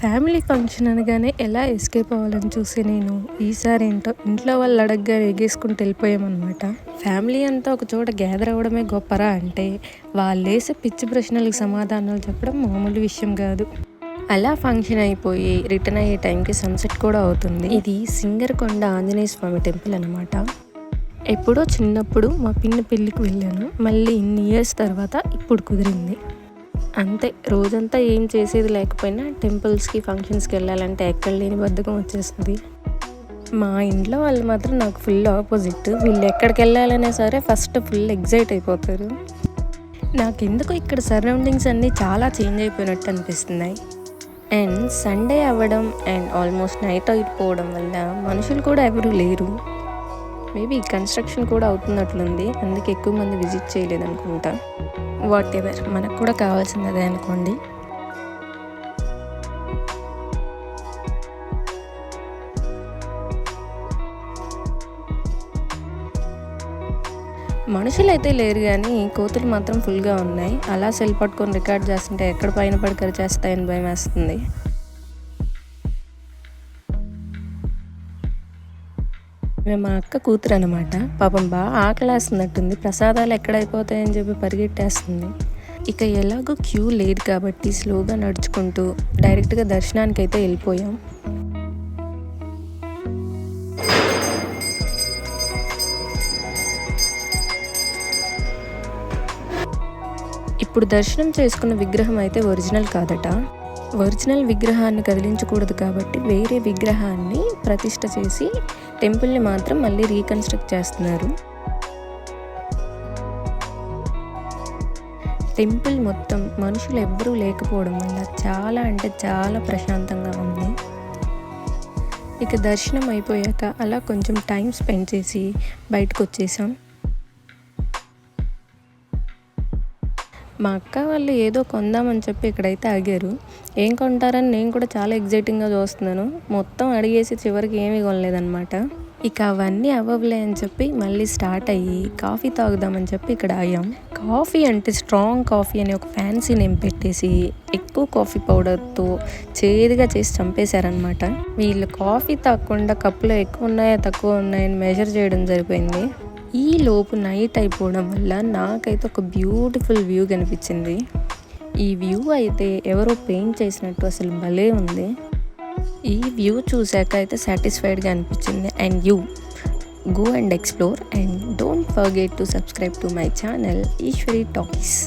Family function అనగానే ఎలా escape అవ్వాలని చూసి నేను ఈసారి ఏంటో ఇంట్లో వాళ్ళు అడగగానే ఎగేసుకుంటూ వెళ్ళిపోయామన్నమాట. ఫ్యామిలీ అంతా ఒక చోట గ్యాదర్ అవ్వడమే గొప్పరా అంటే వాళ్ళేసే పిచ్చి ప్రశ్నలకు సమాధానాలు చెప్పడం మామూలు విషయం కాదు. అలా ఫంక్షన్ అయిపోయి రిటర్న్ అయ్యే టైంకి సన్సెట్ కూడా అవుతుంది. ఇది సింగరకొండ ఆంజనేయ స్వామి టెంపుల్ అనమాట. ఎప్పుడో చిన్నప్పుడు మా పిన్ని పెళ్ళికి వెళ్ళాను. మళ్ళీ ఇన్ని ఇయర్స్ తర్వాత ఇప్పుడు కుదిరింది. అంతే, రోజంతా ఏం చేసేది లేకపోయినా టెంపుల్స్కి ఫంక్షన్స్కి వెళ్ళాలంటే ఎక్కడ లేని బద్ధకం వచ్చేస్తుంది. మా ఇంట్లో వాళ్ళు మాత్రం నాకు ఫుల్ ఆపోజిట్. వీళ్ళు ఎక్కడికి వెళ్ళాలనే సరే ఫస్ట్ ఫుల్ ఎగ్జైట్ అయిపోతారు. నాకెందుకు ఇక్కడ సరౌండింగ్స్ అన్నీ చాలా చేంజ్ అయిపోయినట్టు అనిపిస్తున్నాయి. అండ్ సండే అవ్వడం అండ్ ఆల్మోస్ట్ నైట్ అయిపోవడం వల్ల మనుషులు కూడా ఎవరు లేరు. మేబీ కన్స్ట్రక్షన్ కూడా అవుతున్నట్లుంది, అందుకే ఎక్కువ మంది విజిట్ చేయలేదు అనుకుంటా. వాట్ ఎవర్, మనకు కూడా కావాల్సింది అదే అనుకోండి. మనుషులు అయితే లేరు కానీ కోతులు మాత్రం ఫుల్గా ఉన్నాయి. అలా సెల్ పట్టుకొని రికార్డ్ చేస్తుంటే ఎక్కడ పైన పడి చేస్తాయని భయం వేస్తుంది. మేము మా అక్క కూతురు అనమాట. పాపం బాగా ఆకలేస్తున్నట్టుంది. ప్రసాదాలు ఎక్కడైపోతాయని చెప్పి పరిగెట్టేస్తుంది. ఇక ఎలాగో క్యూ లేదు కాబట్టి స్లోగా నడుచుకుంటూ డైరెక్ట్గా దర్శనానికి అయితే వెళ్ళిపోయాం. ఇప్పుడు దర్శనం చేసుకున్న విగ్రహం అయితే ఒరిజినల్ కాదట. ఒరిజినల్ విగ్రహాన్ని కదిలించకూడదు కాబట్టి వేరే విగ్రహాన్ని ప్రతిష్ఠ చేసి టెంపుల్ని మాత్రం మళ్ళీ రీకన్స్ట్రక్ట్ చేస్తున్నారు. టెంపుల్ మొత్తం మనుషులు ఎవ్వరూ లేకపోవడం వల్ల చాలా అంటే చాలా ప్రశాంతంగా ఉంది. ఇక దర్శనం అయిపోయాక అలా కొంచెం టైం స్పెండ్ చేసి బయటకు వచ్చేసాం. మా అక్క వాళ్ళు ఏదో కొందామని చెప్పి ఇక్కడైతే ఆగారు. ఏం కొంటారని నేను కూడా చాలా ఎగ్జైటింగ్గా చూస్తున్నాను. మొత్తం అడిగేసి చివరికి ఏమీ కొనలేదన్నమాట. ఇక అవన్నీ అవ్వలే అని చెప్పి మళ్ళీ స్టార్ట్ అయ్యి కాఫీ తాగుదామని చెప్పి ఇక్కడ ఆగాం. కాఫీ అంటే స్ట్రాంగ్ కాఫీ అని ఒక ఫ్యాన్సీ నేమ్ పెట్టేసి ఎక్కువ కాఫీ పౌడర్తో చేదుగా చేసి చంపేశారనమాట. వీళ్ళు కాఫీ తాగకుండా కప్పులో ఎక్కువ ఉన్నాయా తక్కువ ఉన్నాయని మెజర్ చేయడం సరిపోయింది. ఈ లోపు నైట్ అయిపోవడం వల్ల నాకైతే ఒక బ్యూటిఫుల్ వ్యూ కనిపించింది. ఈ వ్యూ అయితే ఎవరో పెయింట్ చేసినట్టు అసలు భలే ఉంది. ఈ వ్యూ చూశాక అయితే సాటిస్ఫైడ్గా అనిపించింది. And you go and explore and don't forget to subscribe to my channel Eshwari talkies.